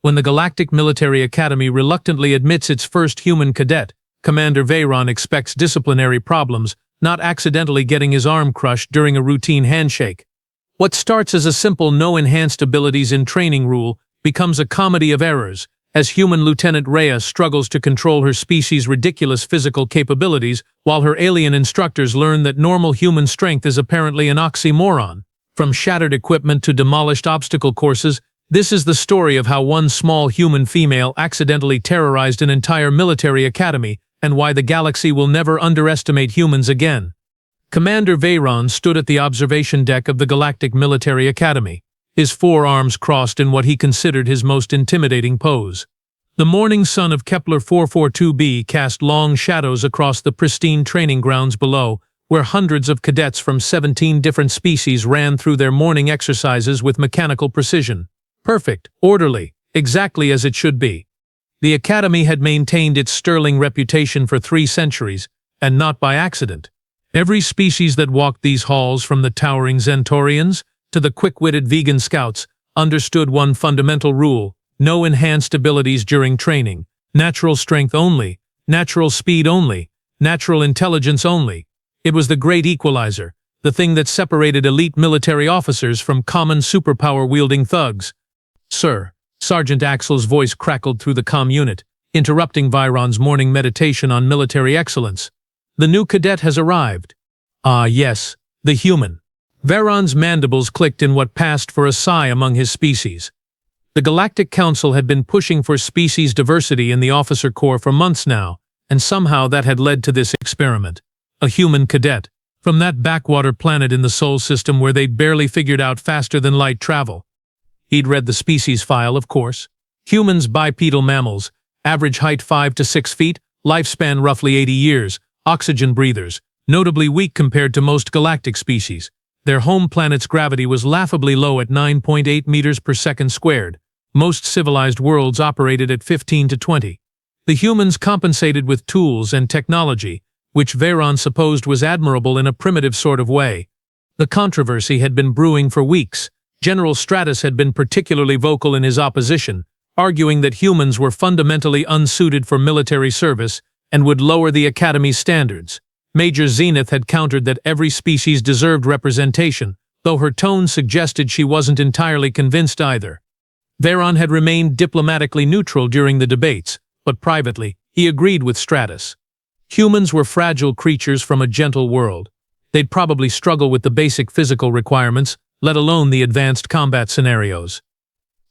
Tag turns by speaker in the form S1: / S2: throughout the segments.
S1: When the Galactic Military Academy reluctantly admits its first human cadet, Commander Veyron expects disciplinary problems, not accidentally getting his arm crushed during a routine handshake. What starts as a simple no enhanced abilities in training rule becomes a comedy of errors, as human Lieutenant Rhea struggles to control her species' ridiculous physical capabilities while her alien instructors learn that normal human strength is apparently an oxymoron. From shattered equipment to demolished obstacle courses, this is the story of how one small human female accidentally terrorized an entire military academy and why the galaxy will never underestimate humans again. Commander Veyron stood at the observation deck of the Galactic Military Academy, his forearms crossed in what he considered his most intimidating pose. The morning sun of Kepler 442b cast long shadows across the pristine training grounds below, where hundreds of cadets from 17 different species ran through their morning exercises with mechanical precision. Perfect, orderly, exactly as it should be. The Academy had maintained its sterling reputation for 3 centuries, and not by accident. Every species that walked these halls, from the towering Zentorians to the quick-witted vegan scouts, understood one fundamental rule: no enhanced abilities during training, natural strength only, natural speed only, natural intelligence only. It was the great equalizer, the thing that separated elite military officers from common superpower-wielding thugs. "Sir," Sergeant Axel's voice crackled through the comm unit, interrupting Veyron's morning meditation on military excellence. "The new cadet has arrived." "Ah, yes, the human." Veyron's mandibles clicked in what passed for a sigh among his species. The Galactic Council had been pushing for species diversity in the officer corps for months now, and somehow that had led to this experiment. A human cadet, from that backwater planet in the Sol system where they'd barely figured out faster-than-light travel. He'd read the species file, of course. Humans, bipedal mammals, average height 5 to 6 feet, lifespan roughly 80 years, oxygen breathers, notably weak compared to most galactic species. Their home planet's gravity was laughably low at 9.8 meters per second squared. Most civilized worlds operated at 15 to 20. The humans compensated with tools and technology, which Veyron supposed was admirable in a primitive sort of way. The controversy had been brewing for weeks. General Stratus had been particularly vocal in his opposition, arguing that humans were fundamentally unsuited for military service and would lower the Academy's standards. Major Zenith had countered that every species deserved representation, though her tone suggested she wasn't entirely convinced either. Veyron had remained diplomatically neutral during the debates, but privately, he agreed with Stratus. Humans were fragile creatures from a gentle world. They'd probably struggle with the basic physical requirements, let alone the advanced combat scenarios.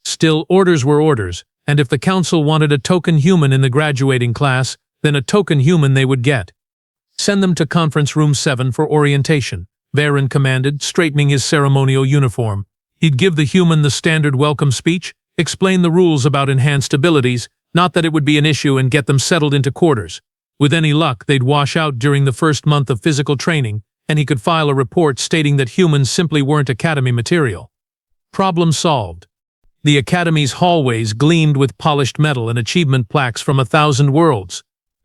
S1: Still, orders were orders, and if the Council wanted a token human in the graduating class, then a token human they would get. "Send them to Conference Room 7 for orientation," Veyron commanded, straightening his ceremonial uniform. He'd give the human the standard welcome speech, explain the rules about enhanced abilities, not that it would be an issue, and get them settled into quarters. With any luck, they'd wash out during the first month of physical training, and he could file a report stating that humans simply weren't Academy material. Problem solved. The Academy's hallways gleamed with polished metal and achievement plaques from 1,000 worlds.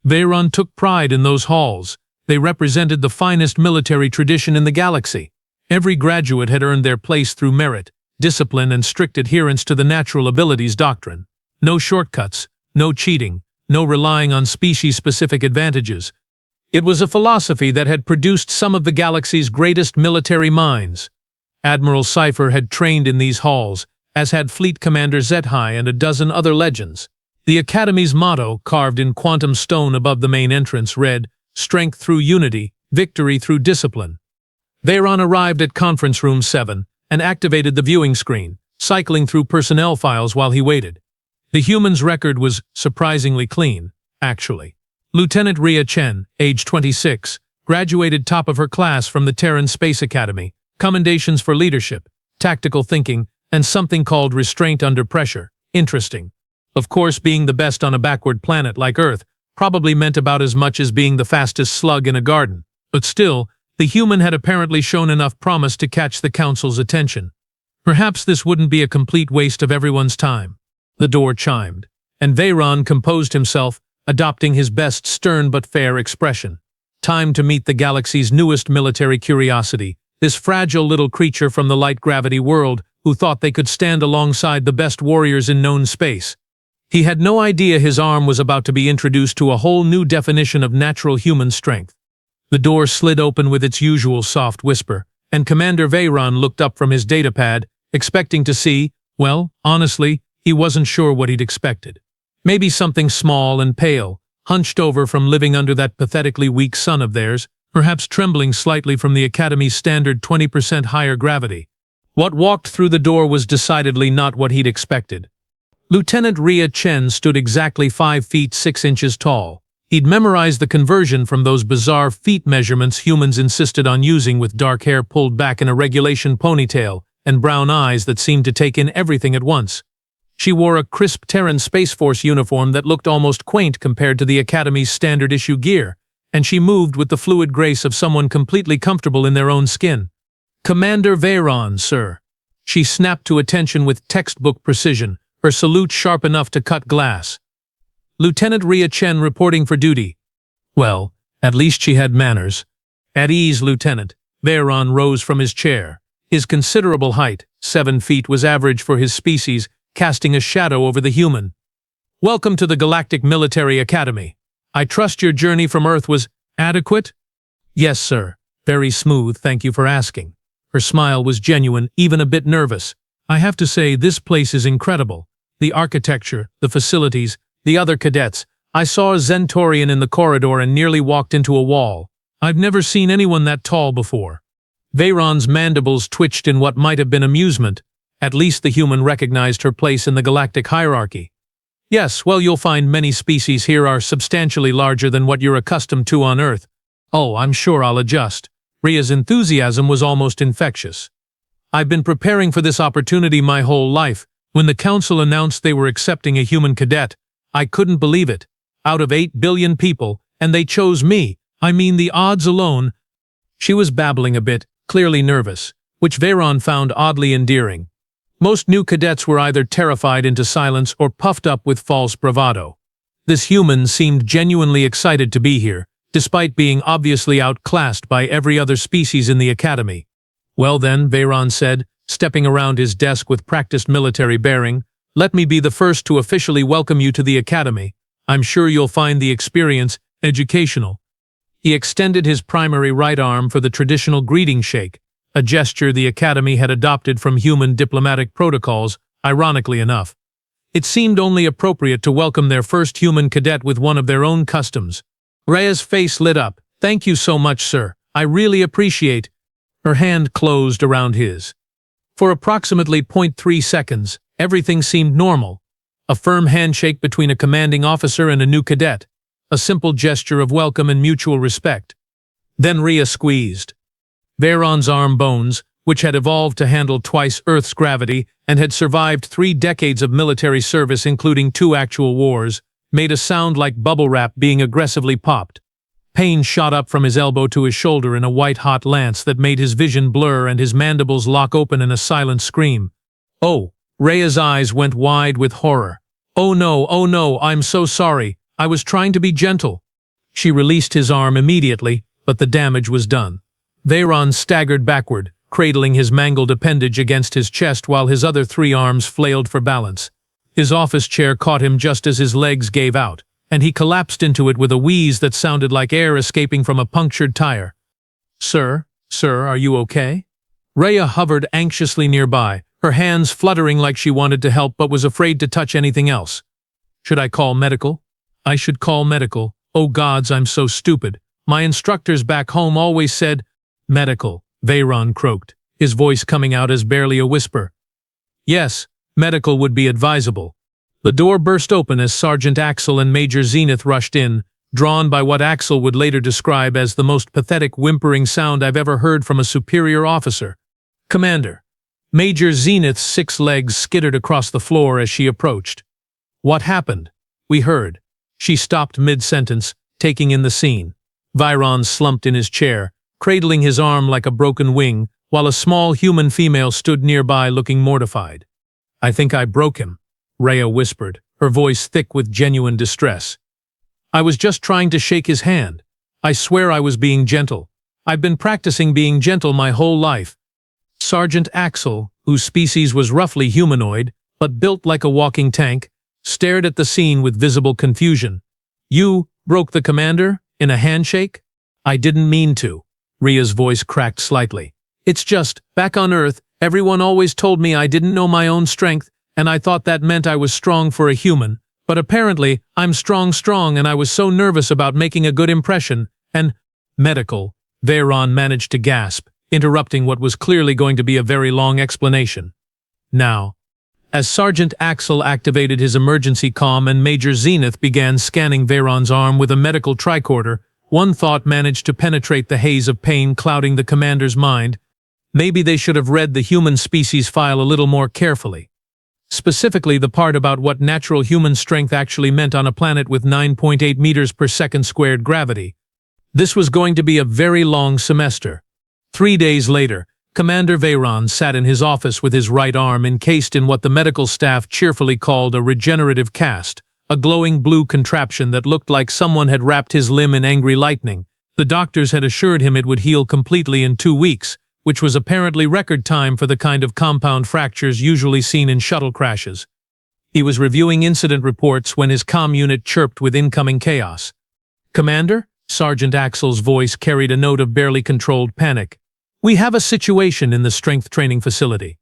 S1: Veyron took pride in those halls. They represented the finest military tradition in the galaxy. Every graduate had earned their place through merit, discipline, and strict adherence to the natural abilities doctrine. No shortcuts, no cheating, no relying on species-specific advantages. It was a philosophy that had produced some of the galaxy's greatest military minds. Admiral Cypher had trained in these halls, as had Fleet Commander Zethai and a dozen other legends. The Academy's motto, carved in quantum stone above the main entrance, read, "Strength through unity, victory through discipline." Veyron arrived at Conference Room 7 and activated the viewing screen, cycling through personnel files while he waited. The human's record was surprisingly clean, actually. Lieutenant Rhea Chen, age 26, graduated top of her class from the Terran Space Academy, commendations for leadership, tactical thinking, and something called restraint under pressure. Interesting. Of course, being the best on a backward planet like Earth probably meant about as much as being the fastest slug in a garden. But still, the human had apparently shown enough promise to catch the Council's attention. Perhaps this wouldn't be a complete waste of everyone's time. The door chimed, and Veyron composed himself, adopting his best stern but fair expression. Time to meet the galaxy's newest military curiosity, this fragile little creature from the light-gravity world who thought they could stand alongside the best warriors in known space. He had no idea his arm was about to be introduced to a whole new definition of natural human strength. The door slid open with its usual soft whisper, and Commander Veyron looked up from his datapad, expecting to see, well, honestly, he wasn't sure what he'd expected. Maybe something small and pale, hunched over from living under that pathetically weak sun of theirs, perhaps trembling slightly from the Academy's standard 20% higher gravity. What walked through the door was decidedly not what he'd expected. Lieutenant Rhea Chen stood exactly 5 feet 6 inches tall. He'd memorized the conversion from those bizarre feet measurements humans insisted on using, with dark hair pulled back in a regulation ponytail and brown eyes that seemed to take in everything at once. She wore a crisp Terran Space Force uniform that looked almost quaint compared to the Academy's standard-issue gear, and she moved with the fluid grace of someone completely comfortable in their own skin. "Commander Veyron, sir." She snapped to attention with textbook precision, her salute sharp enough to cut glass. "Lieutenant Rhea Chen reporting for duty." Well, at least she had manners. "At ease, Lieutenant." Veyron rose from his chair. His considerable height, 7 feet, was average for his species, casting a shadow over the human. "Welcome to the Galactic Military Academy. I trust your journey from Earth was adequate?" "Yes, sir. Very smooth, thank you for asking." Her smile was genuine, even a bit nervous. "I have to say, this place is incredible. The architecture, the facilities, the other cadets. I saw a Zentorian in the corridor and nearly walked into a wall. I've never seen anyone that tall before." Veyron's mandibles twitched in what might have been amusement. At least the human recognized her place in the galactic hierarchy. "Yes, well, you'll find many species here are substantially larger than what you're accustomed to on Earth." "Oh, I'm sure I'll adjust." Rhea's enthusiasm was almost infectious. "I've been preparing for this opportunity my whole life. When the Council announced they were accepting a human cadet, I couldn't believe it. Out of 8 billion people, and they chose me. I mean, the odds alone." She was babbling a bit, clearly nervous, which Veyron found oddly endearing. Most new cadets were either terrified into silence or puffed up with false bravado. This human seemed genuinely excited to be here, despite being obviously outclassed by every other species in the Academy. "Well then," Veyron said, stepping around his desk with practiced military bearing, "let me be the first to officially welcome you to the Academy. I'm sure you'll find the experience educational." He extended his primary right arm for the traditional greeting shake, a gesture the Academy had adopted from human diplomatic protocols, ironically enough. It seemed only appropriate to welcome their first human cadet with one of their own customs. Rhea's face lit up. "Thank you so much, sir. I really appreciate." Her hand closed around his. For approximately 0.3 seconds, everything seemed normal. A firm handshake between a commanding officer and a new cadet. A simple gesture of welcome and mutual respect. Then Rhea squeezed Veyron's arm bones, which had evolved to handle twice Earth's gravity and had survived 3 decades of military service including 2 actual wars, made a sound like bubble wrap being aggressively popped. Pain shot up from his elbow to his shoulder in a white-hot lance that made his vision blur and his mandibles lock open in a silent scream. "Oh!" Rhea's eyes went wide with horror. Oh no, I'm so sorry. I was trying to be gentle." She released his arm immediately, but the damage was done. Veyron staggered backward, cradling his mangled appendage against his chest while his other 3 arms flailed for balance. His office chair caught him just as his legs gave out, and he collapsed into it with a wheeze that sounded like air escaping from a punctured tire. Sir, are you okay?" Rhea hovered anxiously nearby, her hands fluttering like she wanted to help but was afraid to touch anything else. "Should I call medical?" "I should call medical. Oh gods, I'm so stupid. My instructors back home always said—" "Medical," Veyron croaked, his voice coming out as barely a whisper. "Yes, medical would be advisable." The door burst open as Sergeant Axel and Major Zenith rushed in, drawn by what Axel would later describe as the most pathetic whimpering sound I've ever heard from a superior officer. "Commander." Major Zenith's 6 legs skittered across the floor as she approached. "What happened?" "We heard." She stopped mid-sentence, taking in the scene. Veyron slumped in his chair, cradling his arm like a broken wing, while a small human female stood nearby looking mortified. "I think I broke him," Rhea whispered, her voice thick with genuine distress. "I was just trying to shake his hand. I swear I was being gentle. I've been practicing being gentle my whole life. Sergeant Axel, whose species was roughly humanoid, but built like a walking tank, stared at the scene with visible confusion. You broke the commander in a handshake? I didn't mean to. Rhea's voice cracked slightly. It's just, back on Earth, everyone always told me I didn't know my own strength, and I thought that meant I was strong for a human. But apparently, I'm strong, and I was so nervous about making a good impression, and… Medical, Veyron managed to gasp, interrupting what was clearly going to be a very long explanation. Now, as Sergeant Axel activated his emergency comm and Major Zenith began scanning Veyron's arm with a medical tricorder, one thought managed to penetrate the haze of pain clouding the commander's mind. Maybe they should have read the human species file a little more carefully. Specifically the part about what natural human strength actually meant on a planet with 9.8 meters per second squared gravity. This was going to be a very long semester. 3 days later, Commander Veyron sat in his office with his right arm encased in what the medical staff cheerfully called a regenerative cast, a glowing blue contraption that looked like someone had wrapped his limb in angry lightning. The doctors had assured him it would heal completely in 2 weeks, which was apparently record time for the kind of compound fractures usually seen in shuttle crashes. He was reviewing incident reports when his comm unit chirped with incoming chaos. Commander? Sergeant Axel's voice carried a note of barely controlled panic. We have a situation in the strength training facility.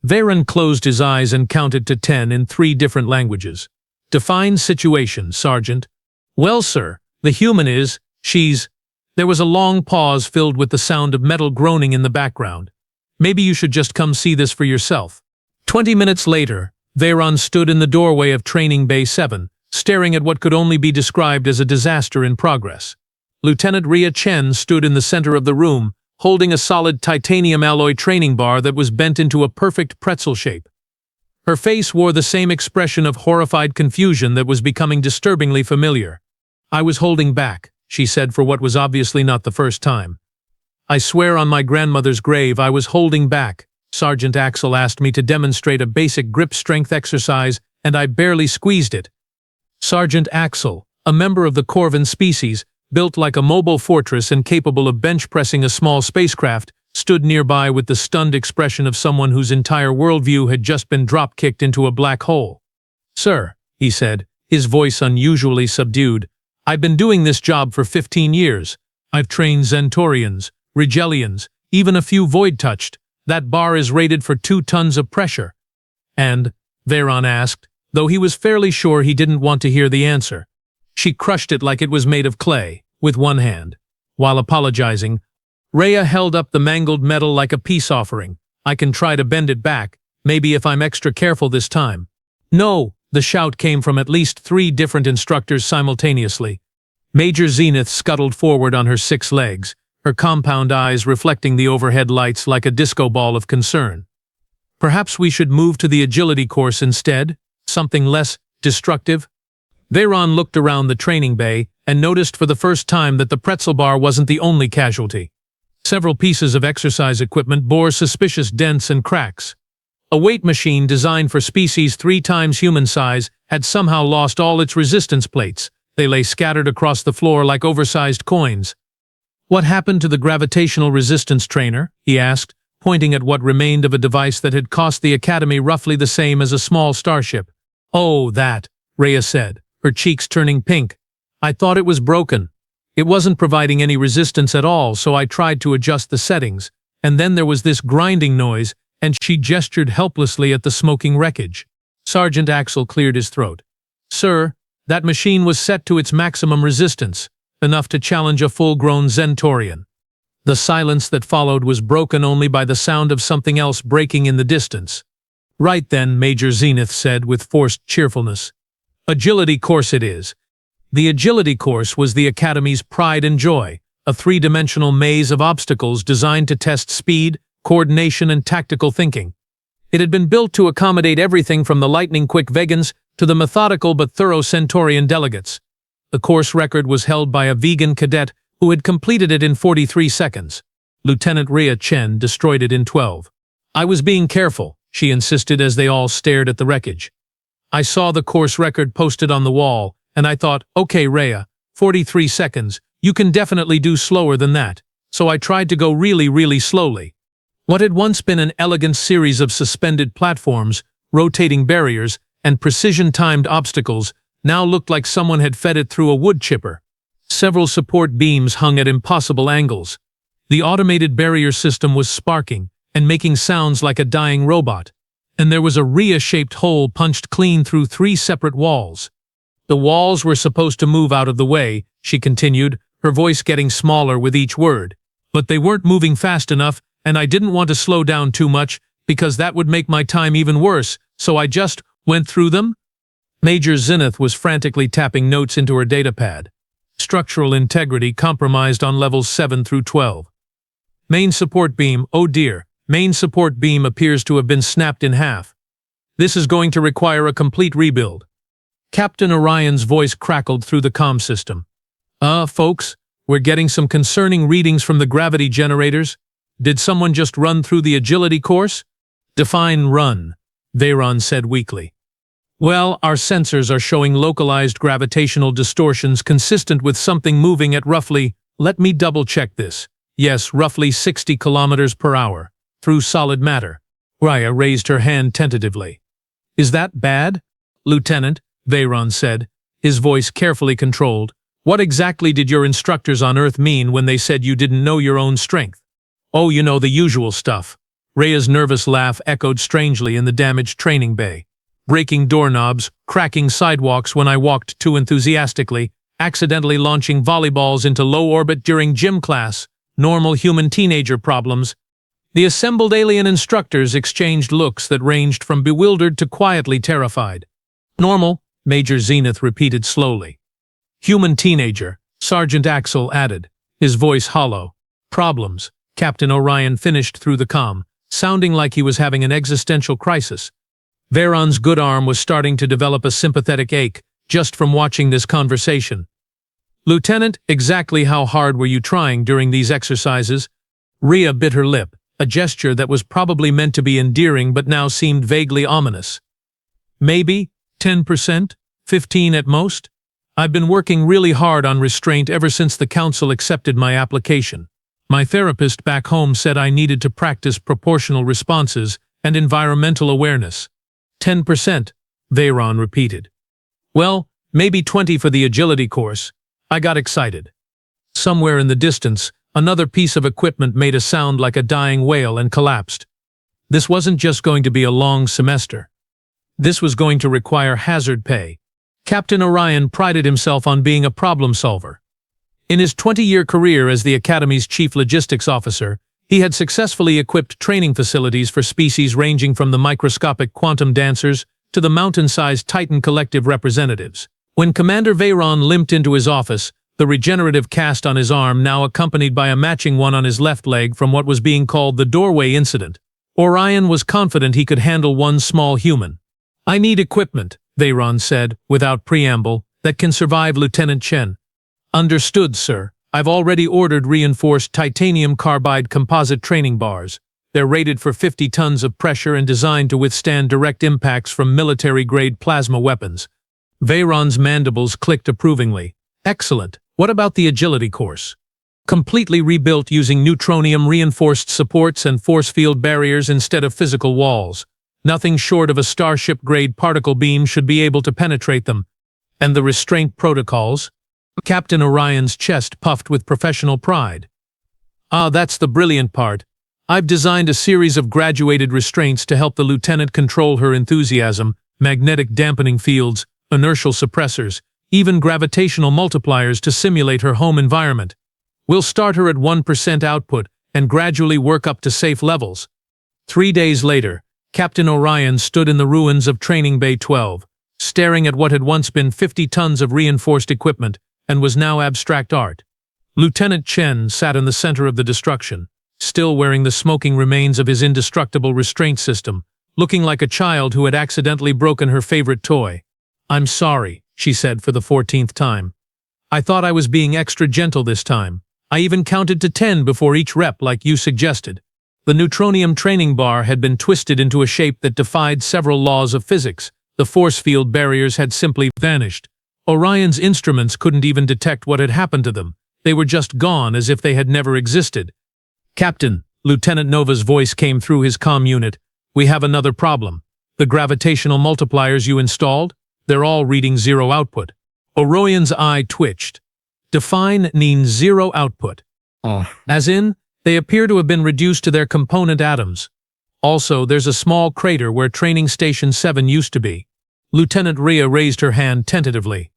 S1: Veyron closed his eyes and counted to 10 in 3 different languages. Define situation, Sergeant. Well, sir, the human is, she's… There was a long pause filled with the sound of metal groaning in the background. Maybe you should just come see this for yourself. 20 minutes later, Veyron stood in the doorway of Training Bay 7, staring at what could only be described as a disaster in progress. Lieutenant Rhea Chen stood in the center of the room, holding a solid titanium alloy training bar that was bent into a perfect pretzel shape. Her face wore the same expression of horrified confusion that was becoming disturbingly familiar. I was holding back, she said for what was obviously not the first time. I swear on my grandmother's grave I was holding back. Sergeant Axel asked me to demonstrate a basic grip strength exercise, and I barely squeezed it. Sergeant Axel, a member of the Corvin species, built like a mobile fortress and capable of bench-pressing a small spacecraft, stood nearby with the stunned expression of someone whose entire worldview had just been drop-kicked into a black hole. Sir, he said, his voice unusually subdued, I've been doing this job for 15 years. I've trained Zentorians, Rigelians, even a few Void-touched. That bar is rated for 2 tons of pressure. And, Veyron asked, though he was fairly sure he didn't want to hear the answer. She crushed it like it was made of clay, with one hand. While apologizing, Rhea held up the mangled metal like a peace offering. I can try to bend it back, maybe if I'm extra careful this time. No, the shout came from at least 3 different instructors simultaneously. Major Zenith scuttled forward on her 6 legs, her compound eyes reflecting the overhead lights like a disco ball of concern. Perhaps we should move to the agility course instead, something less destructive? Veyron looked around the training bay and noticed for the first time that the pretzel bar wasn't the only casualty. Several pieces of exercise equipment bore suspicious dents and cracks. A weight machine designed for species 3 times human size had somehow lost all its resistance plates. They lay scattered across the floor like oversized coins. What happened to the gravitational resistance trainer? He asked, pointing at what remained of a device that had cost the Academy roughly the same as a small starship. Oh, that, Rhea said, her cheeks turning pink. I thought it was broken. It wasn't providing any resistance at all, so I tried to adjust the settings, and then there was this grinding noise, and she gestured helplessly at the smoking wreckage. Sergeant Axel cleared his throat. Sir, that machine was set to its maximum resistance, enough to challenge a full-grown Zentorian. The silence that followed was broken only by the sound of something else breaking in the distance. Right then, Major Zenith said with forced cheerfulness. Agility course it is. The agility course was the Academy's pride and joy, a 3-dimensional maze of obstacles designed to test speed, coordination, and tactical thinking. It had been built to accommodate everything from the lightning-quick vegans to the methodical but thorough Centaurian delegates. The course record was held by a vegan cadet who had completed it in 43 seconds. Lieutenant Rhea Chen destroyed it in 12. I was being careful, she insisted as they all stared at the wreckage. I saw the course record posted on the wall, and I thought, okay Rhea, 43 seconds, you can definitely do slower than that. so I tried to go really slowly. What had once been an elegant series of suspended platforms, rotating barriers, and precision-timed obstacles now looked like someone had fed it through a wood chipper. Several support beams hung at impossible angles. The automated barrier system was sparking and making sounds like a dying robot, and there was a Rhea-shaped hole punched clean through 3 separate walls. The walls were supposed to move out of the way, she continued, her voice getting smaller with each word. But they weren't moving fast enough, and I didn't want to slow down too much, because that would make my time even worse, so I just went through them. Major Zenith was frantically tapping notes into her datapad. Structural integrity compromised on levels 7 through 12. Main support beam, oh dear, main support beam appears to have been snapped in half. This is going to require a complete rebuild. Captain Orion's voice crackled through the comm system. Folks, we're getting some concerning readings from the gravity generators. Did someone just run through the agility course? Define run, Veyron said weakly. Well, our sensors are showing localized gravitational distortions consistent with something moving at roughly, let me double-check this, yes, roughly 60 kilometers per hour, through solid matter. Rhea raised her hand tentatively. Is that bad? Lieutenant, Veyron said, his voice carefully controlled. What exactly did your instructors on Earth mean when they said you didn't know your own strength? Oh, you know, the usual stuff. Rhea's nervous laugh echoed strangely in the damaged training bay. Breaking doorknobs, cracking sidewalks when I walked too enthusiastically, accidentally launching volleyballs into low orbit during gym class, normal human teenager problems. The assembled alien instructors exchanged looks that ranged from bewildered to quietly terrified. Normal, Major Zenith repeated slowly. Human teenager, Sergeant Axel added, his voice hollow. Problems, Captain Orion finished through the comm, sounding like he was having an existential crisis. Veyron's good arm was starting to develop a sympathetic ache just from watching this conversation. Lieutenant, exactly how hard were you trying during these exercises? Rhea bit her lip, a gesture that was probably meant to be endearing but now seemed vaguely ominous. Maybe 10%, 15% at most? I've been working really hard on restraint ever since the council accepted my application. My therapist back home said I needed to practice proportional responses and environmental awareness. 10%, Veyron repeated. Well, maybe 20 for the agility course. I got excited. Somewhere in the distance, another piece of equipment made a sound like a dying whale and collapsed. This wasn't just going to be a long semester. This was going to require hazard pay. Captain Orion prided himself on being a problem solver. In his 20-year career as the Academy's chief logistics officer, he had successfully equipped training facilities for species ranging from the microscopic quantum dancers to the mountain-sized Titan collective representatives. When Commander Veyron limped into his office, the regenerative cast on his arm now accompanied by a matching one on his left leg from what was being called the doorway incident, Orion was confident he could handle one small human. I need equipment, Veyron said, without preamble, that can survive Lieutenant Chen. Understood, sir. I've already ordered reinforced titanium carbide composite training bars. They're rated for 50 tons of pressure and designed to withstand direct impacts from military-grade plasma weapons. Veyron's mandibles clicked approvingly. Excellent. What about the agility course? Completely rebuilt using neutronium-reinforced supports and force field barriers instead of physical walls. Nothing short of a starship-grade particle beam should be able to penetrate them. And the restraint protocols? Captain Orion's chest puffed with professional pride. That's the brilliant part. I've designed a series of graduated restraints to help the lieutenant control her enthusiasm, magnetic dampening fields, inertial suppressors, even gravitational multipliers to simulate her home environment. We'll start her at 1% output and gradually work up to safe levels. 3 days later, Captain Orion stood in the ruins of Training Bay 12, staring at what had once been 50 tons of reinforced equipment and was now abstract art. Lieutenant Chen sat in the center of the destruction, still wearing the smoking remains of his indestructible restraint system, looking like a child who had accidentally broken her favorite toy. I'm sorry, she said for the 14th time. I thought I was being extra gentle this time. I even counted to 10 before each rep like you suggested. The neutronium training bar had been twisted into a shape that defied several laws of physics. The force field barriers had simply vanished. Orion's instruments couldn't even detect what had happened to them, They were just gone as if they had never existed. "Captain," Lieutenant Nova's voice came through his comm unit. "We have another problem. The gravitational multipliers you installed? They're all reading 0 output." Orion's eye twitched. "Define means 0 output." As in, they appear to have been reduced to their component atoms. Also, there's a small crater where Training Station 7 used to be. Lieutenant Rhea raised her hand tentatively.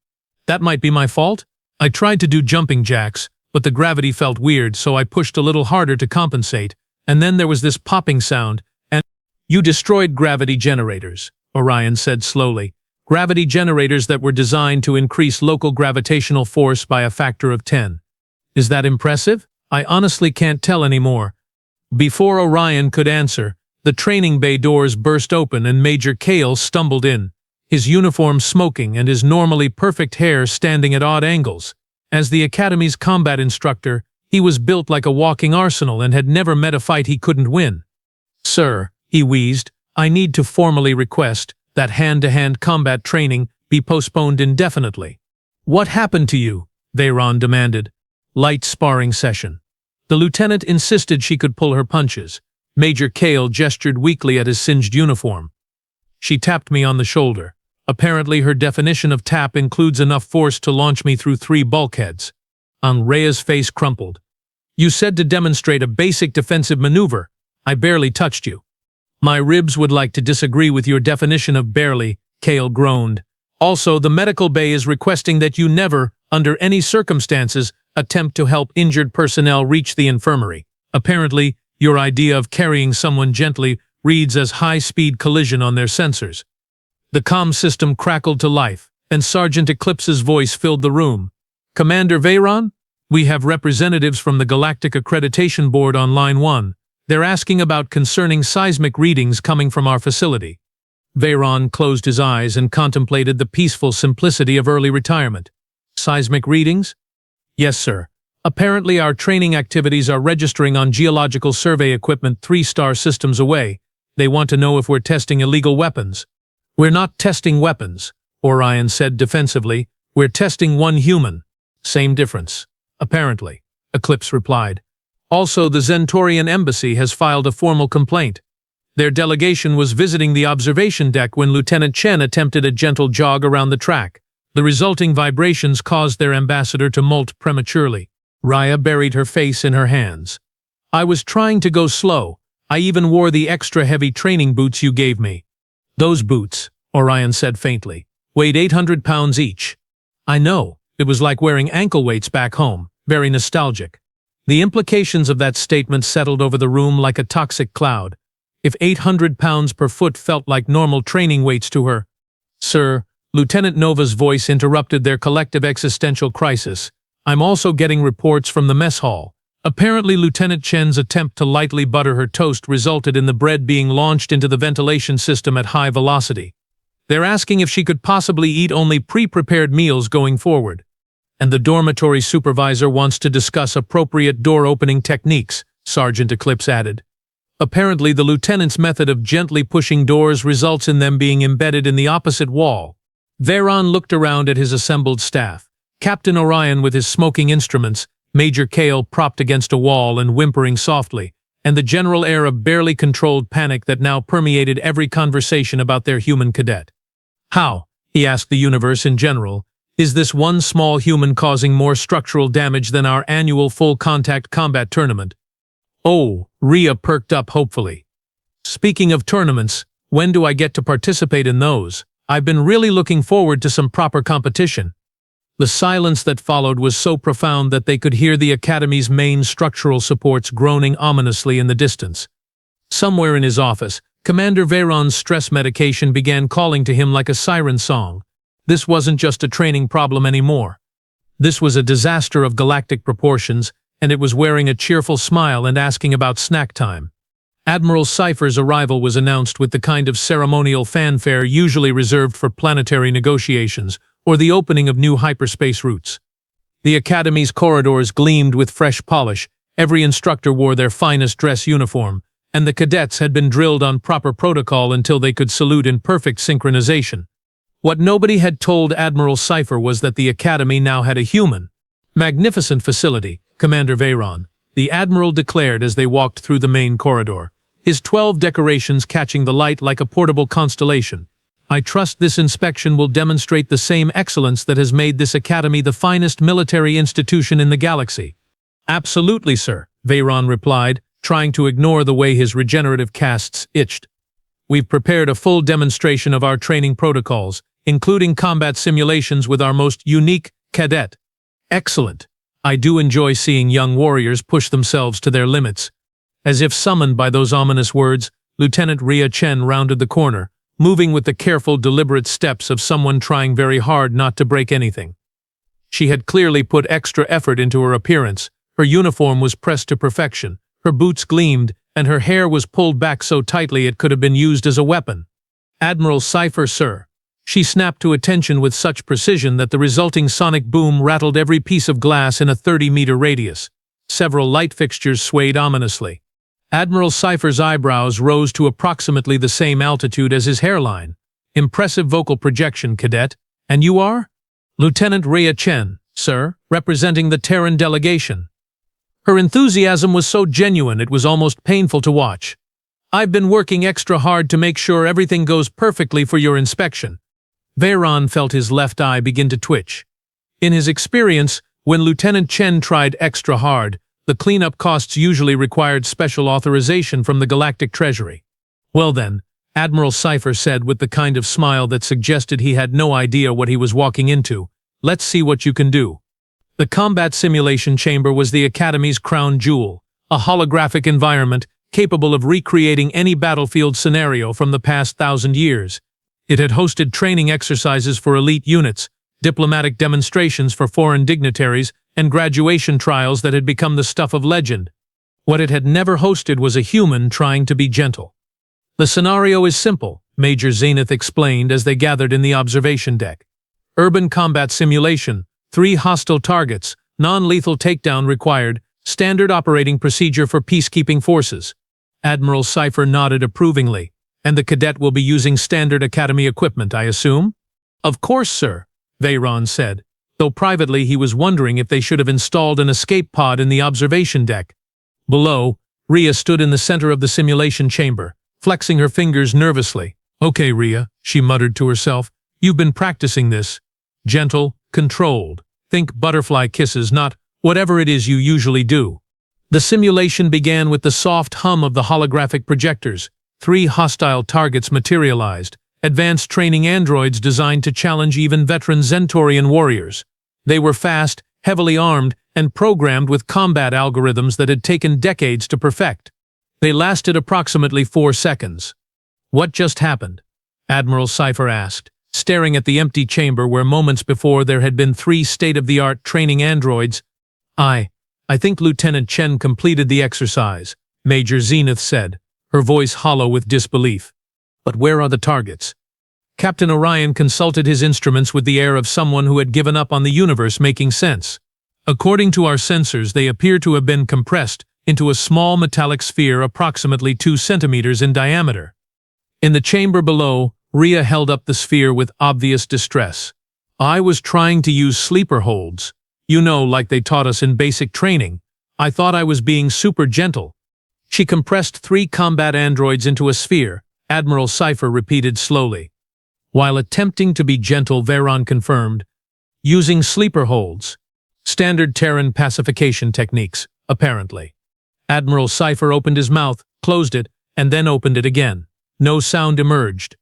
S1: "That might be my fault. I tried to do jumping jacks, but the gravity felt weird, so I pushed a little harder to compensate, and then there was this popping sound, and—" "You destroyed gravity generators," Orion said slowly. "Gravity generators that were designed to increase local gravitational force by a factor of 10. Is that impressive? I honestly can't tell anymore." Before Orion could answer, the training bay doors burst open and Major Kale stumbled in, his uniform smoking and his normally perfect hair standing at odd angles. As the Academy's combat instructor, he was built like a walking arsenal and had never met a fight he couldn't win. "Sir," he wheezed, "I need to formally request that hand-to-hand combat training be postponed indefinitely." "What happened to you?" Veyron demanded. "Light sparring session." The lieutenant insisted she could pull her punches. Major Kale gestured weakly at his singed uniform. "She tapped me on the shoulder. Apparently her definition of tap includes enough force to launch me through 3 bulkheads." Rhea's face crumpled. "You said to demonstrate a basic defensive maneuver. I barely touched you." "My ribs would like to disagree with your definition of barely," Kale groaned. "Also, the medical bay is requesting that you never, under any circumstances, attempt to help injured personnel reach the infirmary. Apparently, your idea of carrying someone gently reads as high-speed collision on their sensors." The comm system crackled to life, and Sergeant Eclipse's voice filled the room. "Commander Veyron? We have representatives from the Galactic Accreditation Board on Line 1. They're asking about concerning seismic readings coming from our facility." Veyron closed his eyes and contemplated the peaceful simplicity of early retirement. "Seismic readings?" "Yes, sir. Apparently our training activities are registering on geological survey equipment 3-star systems away. They want to know if we're testing illegal weapons." "We're not testing weapons," Orion said defensively. "We're testing one human." "Same difference." "Apparently," Eclipse replied. "Also, the Zentorian embassy has filed a formal complaint. Their delegation was visiting the observation deck when Lieutenant Chen attempted a gentle jog around the track. The resulting vibrations caused their ambassador to molt prematurely." Rhea buried her face in her hands. "I was trying to go slow. I even wore the extra heavy training boots you gave me." "Those boots," Orion said faintly, "weighed 800 pounds each." "I know. It was like wearing ankle weights back home. Very nostalgic." The implications of that statement settled over the room like a toxic cloud. If 800 pounds per foot felt like normal training weights to her. "Sir," Lieutenant Nova's voice interrupted their collective existential crisis. "I'm also getting reports from the mess hall. Apparently Lieutenant Chen's attempt to lightly butter her toast resulted in the bread being launched into the ventilation system at high velocity. They're asking if she could possibly eat only pre-prepared meals going forward. And the dormitory supervisor wants to discuss appropriate door-opening techniques," Sergeant Eclipse added. "Apparently the lieutenant's method of gently pushing doors results in them being embedded in the opposite wall." Veyron looked around at his assembled staff. Captain Orion with his smoking instruments, Major Kale propped against a wall and whimpering softly, and the general air of barely controlled panic that now permeated every conversation about their human cadet. "How," he asked the universe in general, "is this one small human causing more structural damage than our annual full-contact combat tournament?" "Oh," Rhea perked up hopefully. "Speaking of tournaments, when do I get to participate in those? I've been really looking forward to some proper competition." The silence that followed was so profound that they could hear the Academy's main structural supports groaning ominously in the distance. Somewhere in his office, Commander Veyron's stress medication began calling to him like a siren song. This wasn't just a training problem anymore. This was a disaster of galactic proportions, and it was wearing a cheerful smile and asking about snack time. Admiral Cypher's arrival was announced with the kind of ceremonial fanfare usually reserved for planetary negotiations or the opening of new hyperspace routes. The Academy's corridors gleamed with fresh polish, every instructor wore their finest dress uniform, and the cadets had been drilled on proper protocol until they could salute in perfect synchronization. What nobody had told Admiral Cypher was that the Academy now had a human. Magnificent facility, Commander Veyron, the Admiral declared as they walked through the main corridor, his 12 decorations catching the light like a portable constellation. I trust this inspection will demonstrate the same excellence that has made this academy the finest military institution in the galaxy. Absolutely, sir, Veyron replied, trying to ignore the way his regenerative casts itched. We've prepared a full demonstration of our training protocols, including combat simulations with our most unique cadet. Excellent. I do enjoy seeing young warriors push themselves to their limits. As if summoned by those ominous words, Lieutenant Ria Chen rounded the corner, moving with the careful, deliberate steps of someone trying very hard not to break anything. She had clearly put extra effort into her appearance. Her uniform was pressed to perfection, her boots gleamed, and her hair was pulled back so tightly it could have been used as a weapon. Admiral Sci-Fi, sir. She snapped to attention with such precision that the resulting sonic boom rattled every piece of glass in a 30-meter radius. Several light fixtures swayed ominously. Admiral Sci-Fi's eyebrows rose to approximately the same altitude as his hairline. Impressive vocal projection, cadet. And you are? Lieutenant Ria Chen, sir, representing the Terran delegation. Her enthusiasm was so genuine it was almost painful to watch. I've been working extra hard to make sure everything goes perfectly for your inspection. Veyron felt his left eye begin to twitch. In his experience, when Lieutenant Chen tried extra hard, the cleanup costs usually required special authorization from the Galactic Treasury. Well then, Admiral Sci-Fi said with the kind of smile that suggested he had no idea what he was walking into, let's see what you can do. The combat simulation chamber was the Academy's crown jewel, a holographic environment capable of recreating any battlefield scenario from the past 1,000 years. It had hosted training exercises for elite units, diplomatic demonstrations for foreign dignitaries, and graduation trials that had become the stuff of legend. What it had never hosted was a human trying to be gentle. The scenario is simple, Major Zenith explained as they gathered in the observation deck. Urban combat simulation, 3 hostile targets, non-lethal takedown required, standard operating procedure for peacekeeping forces. Admiral Sci-Fi nodded approvingly. And the cadet will be using standard Academy equipment, I assume? Of course, sir, Veyron said, though privately he was wondering if they should have installed an escape pod in the observation deck. Below, Ria stood in the center of the simulation chamber, flexing her fingers nervously. Okay, Ria, she muttered to herself, you've been practicing this. Gentle, controlled. Think butterfly kisses, not whatever it is you usually do. The simulation began with the soft hum of the holographic projectors. 3 hostile targets materialized, advanced training androids designed to challenge even veteran Zentorian warriors. They were fast, heavily armed, and programmed with combat algorithms that had taken decades to perfect. They lasted approximately 4 seconds. What just happened? Admiral Sci-Fi asked, staring at the empty chamber where moments before there had been 3 state-of-the-art training androids. I think Lieutenant Chen completed the exercise, Major Zenith said, her voice hollow with disbelief. But where are the targets? Captain Orion consulted his instruments with the air of someone who had given up on the universe making sense. According to our sensors, they appear to have been compressed into a small metallic sphere approximately 2 centimeters in diameter. In the chamber below, Ria held up the sphere with obvious distress. I was trying to use sleeper holds. You know, like they taught us in basic training. I thought I was being super gentle. She compressed 3 combat androids into a sphere, Admiral Sci-Fi repeated slowly. While attempting to be gentle, Veyron confirmed, using sleeper holds. Standard Terran pacification techniques, apparently. Admiral Sci-Fi opened his mouth, closed it, and then opened it again. No sound emerged.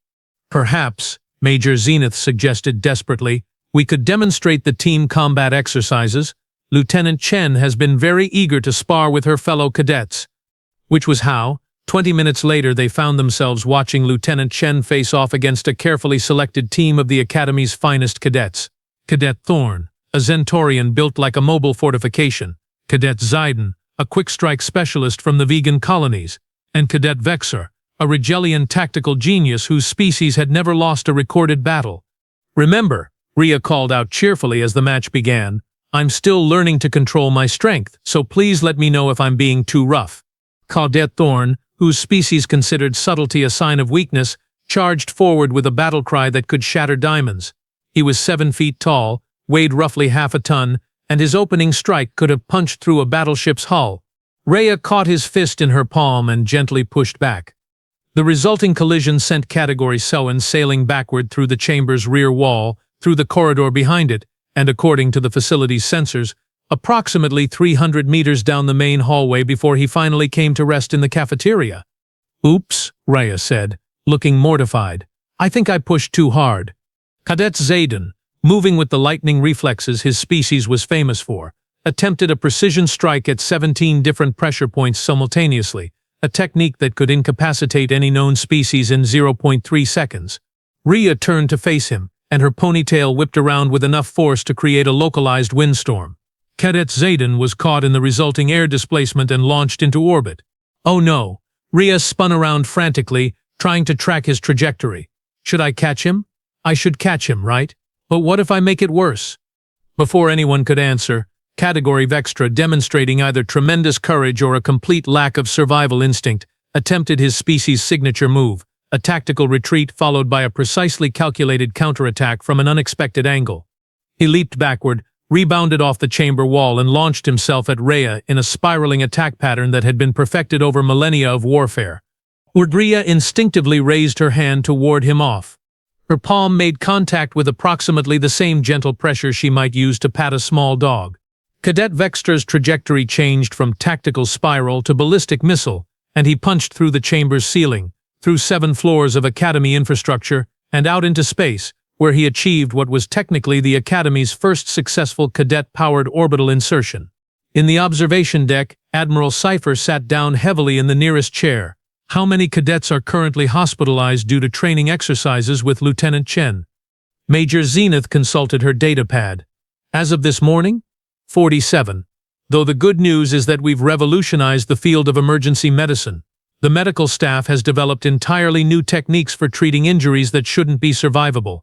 S1: Perhaps, Major Zenith suggested desperately, we could demonstrate the team combat exercises. Lieutenant Chen has been very eager to spar with her fellow cadets. Which was how, 20 minutes later, they found themselves watching Lieutenant Chen face off against a carefully selected team of the Academy's finest cadets. Cadet Thorn, a Zentorian built like a mobile fortification, Cadet Ziden, a quick-strike specialist from the vegan colonies, and Cadet Vexor, a Rigelian tactical genius whose species had never lost a recorded battle. Remember, Ria called out cheerfully as the match began, I'm still learning to control my strength, so please let me know if I'm being too rough. Cadet Thorn, whose species considered subtlety a sign of weakness, charged forward with a battle cry that could shatter diamonds. He was 7 feet tall, weighed roughly half a ton, and his opening strike could have punched through a battleship's hull. Rhea caught his fist in her palm and gently pushed back. The resulting collision sent Category Sowen sailing backward through the chamber's rear wall, through the corridor behind it, and according to the facility's sensors, approximately 300 meters down the main hallway before he finally came to rest in the cafeteria. "Oops," Rhea said, looking mortified. "I think I pushed too hard." Cadet Zayden, moving with the lightning reflexes his species was famous for, attempted a precision strike at 17 different pressure points simultaneously, a technique that could incapacitate any known species in 0.3 seconds. Rhea turned to face him, and her ponytail whipped around with enough force to create a localized windstorm. Cadet Zayden was caught in the resulting air displacement and launched into orbit. Oh no! Rhea spun around frantically, trying to track his trajectory. Should I catch him? I should catch him, right? But what if I make it worse? Before anyone could answer, Category Vextra, demonstrating either tremendous courage or a complete lack of survival instinct, attempted his species' signature move, a tactical retreat followed by a precisely calculated counterattack from an unexpected angle. He leaped backward, rebounded off the chamber wall and launched himself at Rhea in a spiraling attack pattern that had been perfected over millennia of warfare. Rhea instinctively raised her hand to ward him off. Her palm made contact with approximately the same gentle pressure she might use to pat a small dog. Cadet Vextra's trajectory changed from tactical spiral to ballistic missile, and he punched through the chamber's ceiling, through 7 floors of Academy infrastructure, and out into space, where he achieved what was technically the Academy's first successful cadet-powered orbital insertion. In the observation deck, Admiral Cypher sat down heavily in the nearest chair. How many cadets are currently hospitalized due to training exercises with Lieutenant Chen? Major Zenith consulted her datapad. As of this morning, 47. Though the good news is that we've revolutionized the field of emergency medicine. The medical staff has developed entirely new techniques for treating injuries that shouldn't be survivable.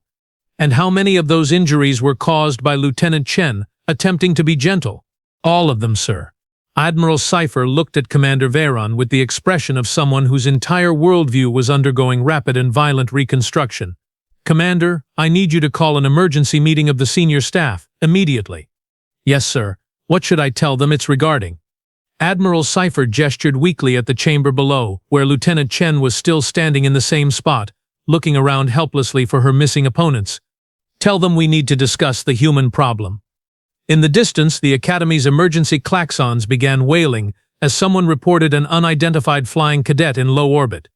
S1: And how many of those injuries were caused by Lieutenant Chen attempting to be gentle? All of them, sir. Admiral Cypher looked at Commander Veyron with the expression of someone whose entire worldview was undergoing rapid and violent reconstruction. Commander, I need you to call an emergency meeting of the senior staff, immediately. Yes, sir. What should I tell them it's regarding? Admiral Cypher gestured weakly at the chamber below, where Lieutenant Chen was still standing in the same spot, looking around helplessly for her missing opponents. Tell them we need to discuss the human problem. In the distance, the Academy's emergency klaxons began wailing as someone reported an unidentified flying cadet in low orbit.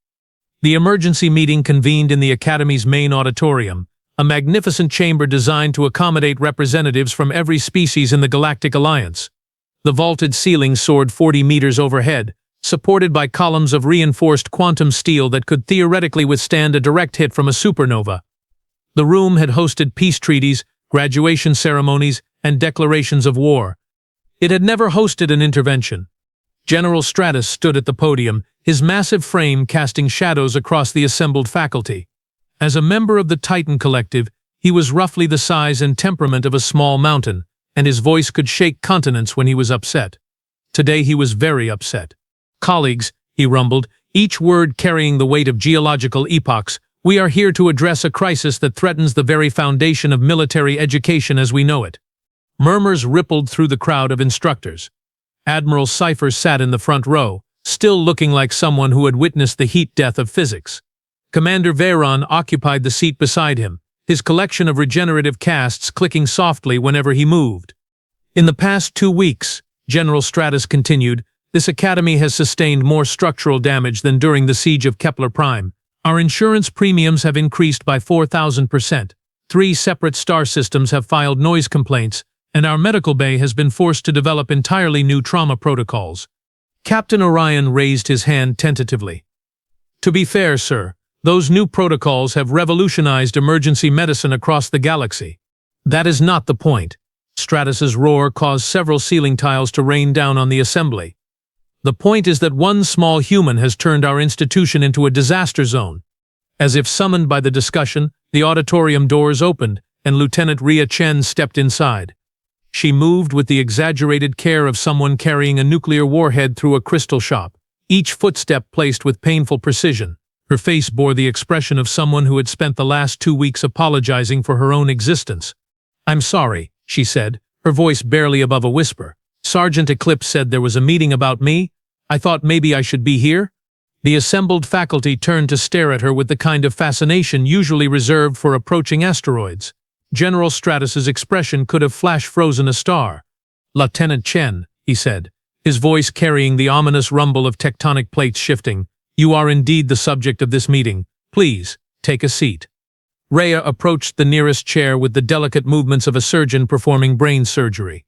S1: The emergency meeting convened in the Academy's main auditorium, a magnificent chamber designed to accommodate representatives from every species in the Galactic Alliance. The vaulted ceiling soared 40 meters overhead, supported by columns of reinforced quantum steel that could theoretically withstand a direct hit from a supernova. The room had hosted peace treaties, graduation ceremonies, and declarations of war. It had never hosted an intervention. General Stratus stood at the podium, his massive frame casting shadows across the assembled faculty. As a member of the Titan Collective, he was roughly the size and temperament of a small mountain, and his voice could shake continents when he was upset. Today he was very upset. Colleagues, he rumbled, each word carrying the weight of geological epochs, we are here to address a crisis that threatens the very foundation of military education as we know it. Murmurs rippled through the crowd of instructors. Admiral Cypher sat in the front row, still looking like someone who had witnessed the heat death of physics. Commander Veyron occupied the seat beside him, his collection of regenerative casts clicking softly whenever he moved. In the past 2 weeks, General Stratus continued, this academy has sustained more structural damage than during the siege of Kepler Prime. Our insurance premiums have increased by 4,000%. 3 separate star systems have filed noise complaints, and our medical bay has been forced to develop entirely new trauma protocols. Captain Orion raised his hand tentatively. To be fair, sir, those new protocols have revolutionized emergency medicine across the galaxy. That is not the point. Stratus's roar caused several ceiling tiles to rain down on the assembly. The point is that one small human has turned our institution into a disaster zone. As if summoned by the discussion, the auditorium doors opened, and Lieutenant Rhea Chen stepped inside. She moved with the exaggerated care of someone carrying a nuclear warhead through a crystal shop, each footstep placed with painful precision. Her face bore the expression of someone who had spent the last 2 weeks apologizing for her own existence. I'm sorry, she said, her voice barely above a whisper. "Sergeant Eclipse said there was a meeting about me. I thought maybe I should be here?" The assembled faculty turned to stare at her with the kind of fascination usually reserved for approaching asteroids. General Stratus's expression could have flash-frozen a star. "Lieutenant Chen," he said, his voice carrying the ominous rumble of tectonic plates shifting, "you are indeed the subject of this meeting. Please, take a seat." Rhea approached the nearest chair with the delicate movements of a surgeon performing brain surgery.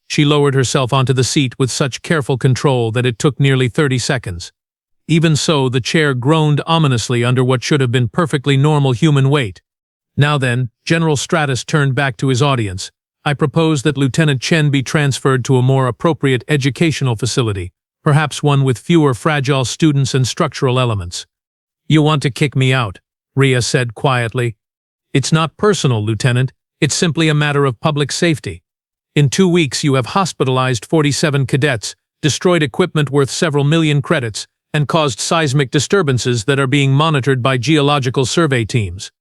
S1: She lowered herself onto the seat with such careful control that it took nearly 30 seconds. Even so, the chair groaned ominously under what should have been perfectly normal human weight. "Now then," General Stratus turned back to his audience, "I propose that Lieutenant Chen be transferred to a more appropriate educational facility, perhaps one with fewer fragile students and structural elements." "You want to kick me out," Rhea said quietly. "It's not personal, Lieutenant. It's simply a matter of public safety. In 2 weeks you have hospitalized 47 cadets, destroyed equipment worth several million credits, and caused seismic disturbances that are being monitored by geological survey teams.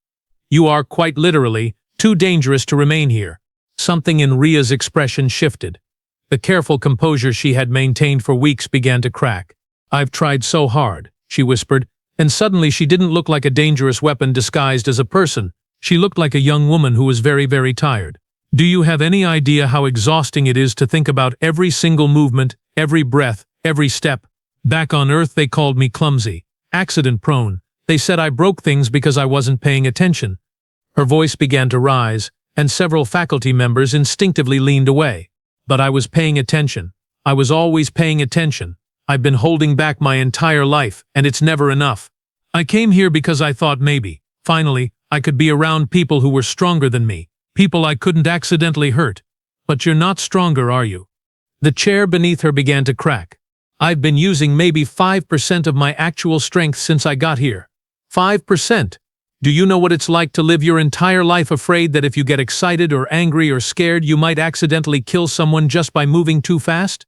S1: You are, quite literally, too dangerous to remain here." Something in Rhea's expression shifted. The careful composure she had maintained for weeks began to crack. "I've tried so hard," she whispered, and suddenly she didn't look like a dangerous weapon disguised as a person. She looked like a young woman who was very, very tired. "Do you have any idea how exhausting it is to think about every single movement, every breath, every step? Back on Earth they called me clumsy, accident-prone. They said I broke things because I wasn't paying attention." Her voice began to rise, and several faculty members instinctively leaned away. "But I was paying attention. I was always paying attention. I've been holding back my entire life, and it's never enough. I came here because I thought maybe, finally, I could be around people who were stronger than me, people I couldn't accidentally hurt. But you're not stronger, are you?" The chair beneath her began to crack. "I've been using maybe 5% of my actual strength since I got here. 5%? Do you know what it's like to live your entire life afraid that if you get excited or angry or scared you might accidentally kill someone just by moving too fast?"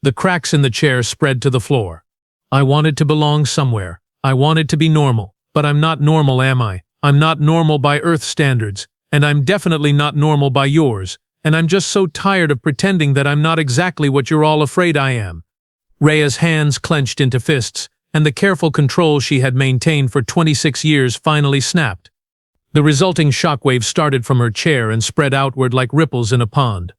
S1: The cracks in the chair spread to the floor. "I wanted to belong somewhere. I wanted to be normal. But I'm not normal, am I? I'm not normal by Earth standards. And I'm definitely not normal by yours. And I'm just so tired of pretending that I'm not exactly what you're all afraid I am." Rhea's hands clenched into fists, and the careful control she had maintained for 26 years finally snapped. The resulting shockwave started from her chair and spread outward like ripples in a pond.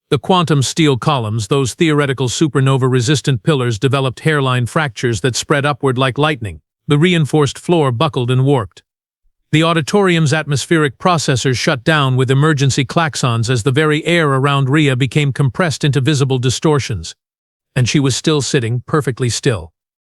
S1: The quantum steel columns, those theoretical supernova-resistant pillars, developed hairline fractures that spread upward like lightning. The reinforced floor buckled and warped. The auditorium's atmospheric processors shut down with emergency klaxons as the very air around Rhea became compressed into visible distortions. And she was still sitting, perfectly still.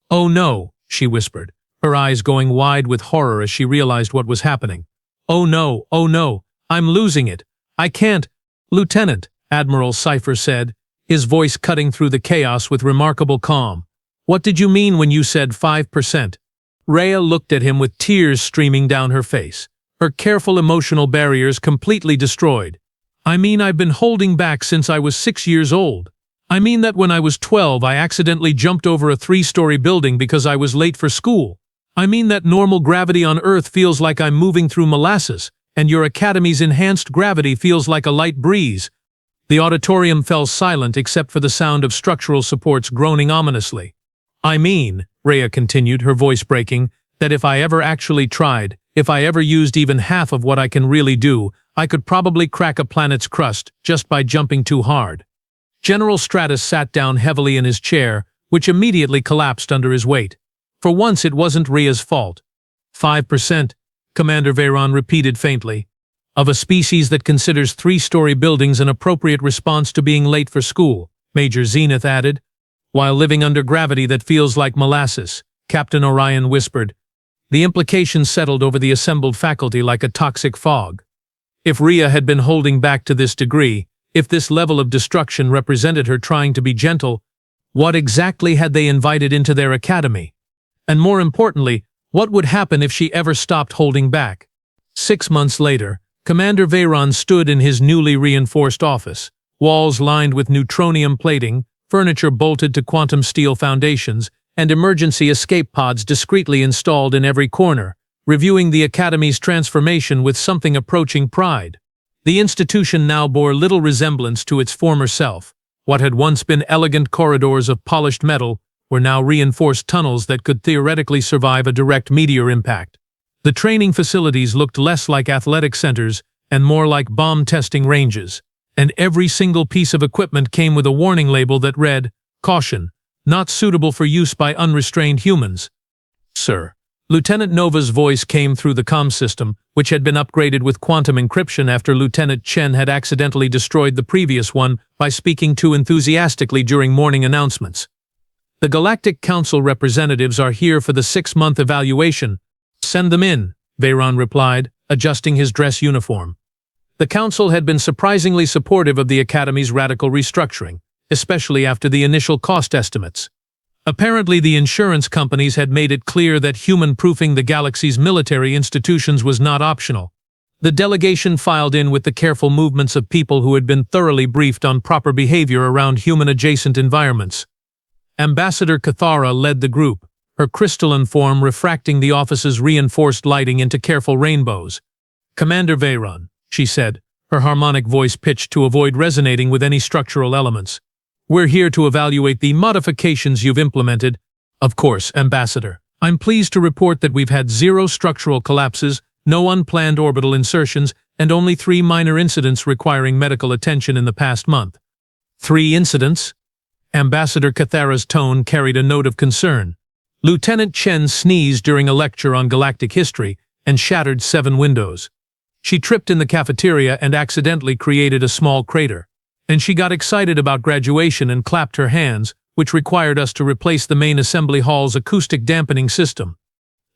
S1: "Oh no," she whispered, her eyes going wide with horror as she realized what was happening. Oh no, I'm losing it. I can't." "Lieutenant," Admiral Sci-Fi said, his voice cutting through the chaos with remarkable calm. "What did you mean when you said 5%? Rhea looked at him with tears streaming down her face, her careful emotional barriers completely destroyed. "I mean I've been holding back since I was 6 years old. I mean that when I was 12 I accidentally jumped over a 3-story building because I was late for school. I mean that normal gravity on Earth feels like I'm moving through molasses, and your Academy's enhanced gravity feels like a light breeze." The auditorium fell silent except for the sound of structural supports groaning ominously. "I mean," Rhea continued, her voice breaking, "that if I ever actually tried, if I ever used even half of what I can really do, I could probably crack a planet's crust just by jumping too hard." General Stratus sat down heavily in his chair, which immediately collapsed under his weight. For once it wasn't Rhea's fault. 5%, Commander Veyron repeated faintly. "Of a species that considers 3-story buildings an appropriate response to being late for school," Major Zenith added. "While living under gravity that feels like molasses," Captain Orion whispered. The implications settled over the assembled faculty like a toxic fog. If Rhea had been holding back to this degree, if this level of destruction represented her trying to be gentle, what exactly had they invited into their academy? And more importantly, what would happen if she ever stopped holding back? 6 months later, Commander Veyron stood in his newly reinforced office, walls lined with neutronium plating, furniture bolted to quantum steel foundations, and emergency escape pods discreetly installed in every corner, reviewing the Academy's transformation with something approaching pride. The institution now bore little resemblance to its former self. What had once been elegant corridors of polished metal were now reinforced tunnels that could theoretically survive a direct meteor impact. The training facilities looked less like athletic centers and more like bomb testing ranges, and every single piece of equipment came with a warning label that read, "Caution, not suitable for use by unrestrained humans." "Sir." Lieutenant Nova's voice came through the comm system, which had been upgraded with quantum encryption after Lieutenant Chen had accidentally destroyed the previous one by speaking too enthusiastically during morning announcements. "The Galactic Council representatives are here for the 6-month evaluation. Send them in," Veyron replied, adjusting his dress uniform. The Council had been surprisingly supportive of the Academy's radical restructuring, especially after the initial cost estimates. Apparently, the insurance companies had made it clear that human-proofing the galaxy's military institutions was not optional. The delegation filed in with the careful movements of people who had been thoroughly briefed on proper behavior around human-adjacent environments. Ambassador Cathara led the group, her crystalline form refracting the office's reinforced lighting into careful rainbows. "Commander Veyron," she said, her harmonic voice pitched to avoid resonating with any structural elements. "We're here to evaluate the modifications you've implemented." "Of course, Ambassador. I'm pleased to report that we've had 0 structural collapses, no unplanned orbital insertions, and only 3 minor incidents requiring medical attention in the past month." 3 incidents? Ambassador Cathara's tone carried a note of concern. Lieutenant Chen sneezed during a lecture on galactic history and shattered 7 windows. She tripped in the cafeteria and accidentally created a small crater. And she got excited about graduation and clapped her hands, which required us to replace the main assembly hall's acoustic dampening system.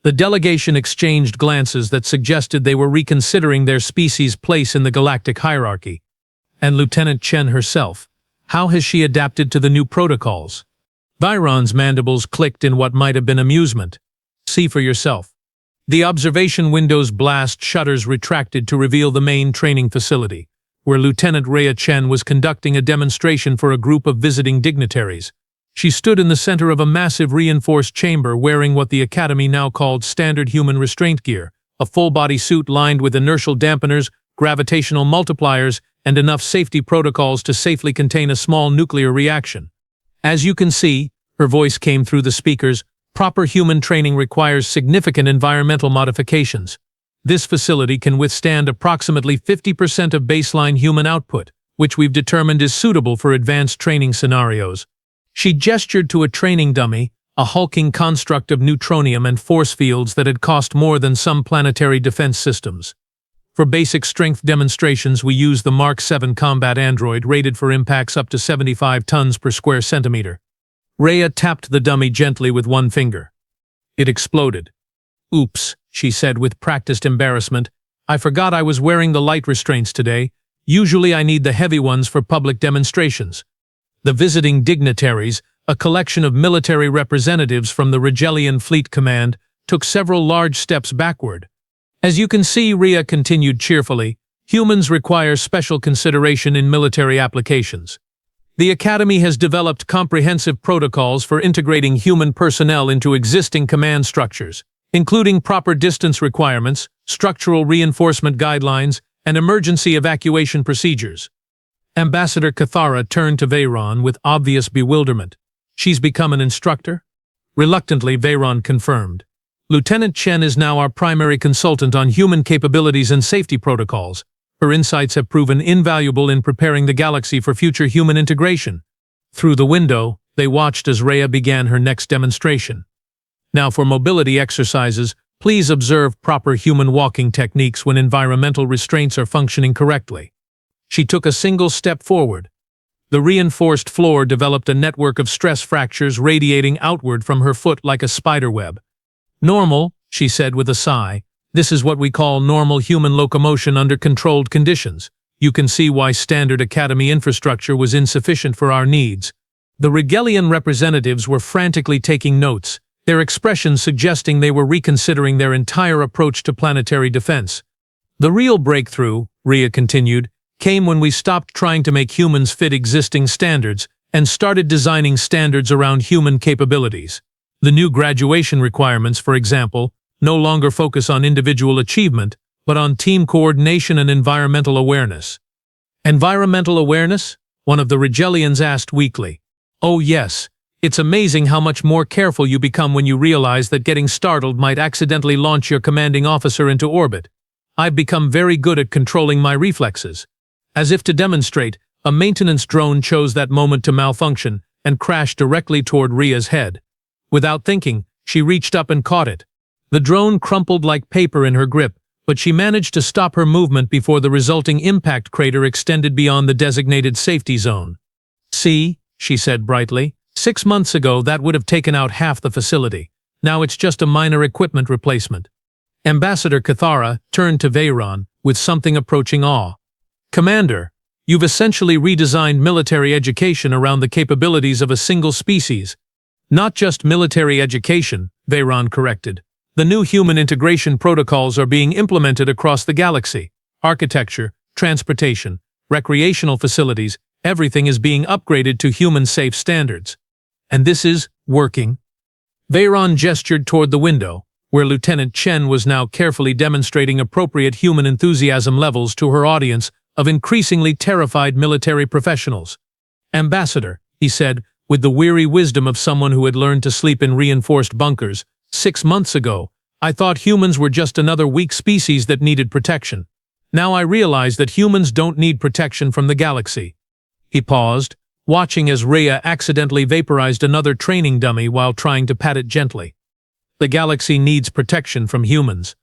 S1: The delegation exchanged glances that suggested they were reconsidering their species' place in the galactic hierarchy. And Lieutenant Chen herself, how has she adapted to the new protocols? Veyron's mandibles clicked in what might have been amusement. "See for yourself." The observation window's blast shutters retracted to reveal the main training facility, where Lieutenant Rhea Chen was conducting a demonstration for a group of visiting dignitaries. She stood in the center of a massive reinforced chamber wearing what the Academy now called standard human restraint gear, a full-body suit lined with inertial dampeners, gravitational multipliers, and enough safety protocols to safely contain a small nuclear reaction. "As you can see," her voice came through the speakers, "proper human training requires significant environmental modifications. This facility can withstand approximately 50% of baseline human output, which we've determined is suitable for advanced training scenarios." She gestured to a training dummy, a hulking construct of neutronium and force fields that had cost more than some planetary defense systems. "For basic strength demonstrations, we use the Mark 7 combat android rated for impacts up to 75 tons per square centimeter." Rhea tapped the dummy gently with one finger. It exploded. "Oops," she said with practiced embarrassment. "I forgot I was wearing the light restraints today. Usually I need the heavy ones for public demonstrations." The visiting dignitaries, a collection of military representatives from the Regelian Fleet Command, took several large steps backward. "As you can see," Rhea continued cheerfully, "humans require special consideration in military applications. The Academy has developed comprehensive protocols for integrating human personnel into existing command structures, including proper distance requirements, structural reinforcement guidelines, and emergency evacuation procedures." Ambassador Cathara turned to Veyron with obvious bewilderment. "She's become an instructor?" Reluctantly, Veyron confirmed. "Lieutenant Chen is now our primary consultant on human capabilities and safety protocols. Her insights have proven invaluable in preparing the galaxy for future human integration." Through the window, they watched as Rhea began her next demonstration. "Now for mobility exercises, please observe proper human walking techniques when environmental restraints are functioning correctly." She took a single step forward. The reinforced floor developed a network of stress fractures radiating outward from her foot like a spider web. "Normal," she said with a sigh. "This is what we call normal human locomotion under controlled conditions. You can see why standard Academy infrastructure was insufficient for our needs." The Regelian representatives were frantically taking notes, their expressions suggesting they were reconsidering their entire approach to planetary defense. "The real breakthrough," Rhea continued, "came when we stopped trying to make humans fit existing standards and started designing standards around human capabilities. The new graduation requirements, for example, no longer focus on individual achievement, but on team coordination and environmental awareness. Environmental awareness? One of the Regelians asked weakly. Oh yes, it's amazing how much more careful you become when you realize that getting startled might accidentally launch your commanding officer into orbit. I've become very good at controlling my reflexes. As if to demonstrate, a maintenance drone chose that moment to malfunction and crashed directly toward Ria's head. Without thinking, she reached up and caught it. The drone crumpled like paper in her grip, but she managed to stop her movement before the resulting impact crater extended beyond the designated safety zone. See, she said brightly, 6 months ago that would have taken out half the facility. Now it's just a minor equipment replacement. Ambassador Cathara turned to Veyron with something approaching awe. Commander, you've essentially redesigned military education around the capabilities of a single species. Not just military education, Veyron corrected. The new human integration protocols are being implemented across the galaxy. Architecture, transportation, recreational facilities, everything is being upgraded to human-safe standards. And this is working. Veyron gestured toward the window, where Lieutenant Chen was now carefully demonstrating appropriate human enthusiasm levels to her audience of increasingly terrified military professionals. Ambassador, he said, with the weary wisdom of someone who had learned to sleep in reinforced bunkers, 6 months ago, I thought humans were just another weak species that needed protection. Now I realize that humans don't need protection from the galaxy. He paused, watching as Rhea accidentally vaporized another training dummy while trying to pat it gently. The galaxy needs protection from humans.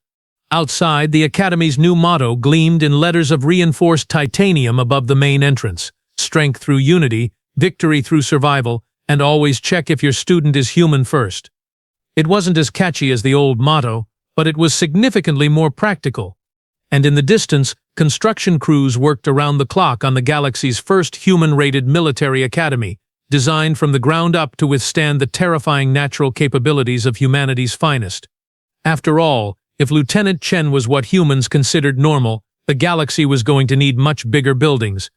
S1: Outside, the Academy's new motto gleamed in letters of reinforced titanium above the main entrance. Strength through unity, victory through survival, and always check if your student is human first. It wasn't as catchy as the old motto, but it was significantly more practical. And in the distance, construction crews worked around the clock on the galaxy's first human-rated military academy, designed from the ground up to withstand the terrifying natural capabilities of humanity's finest. After all, if Lieutenant Chen was what humans considered normal, the galaxy was going to need much bigger buildings,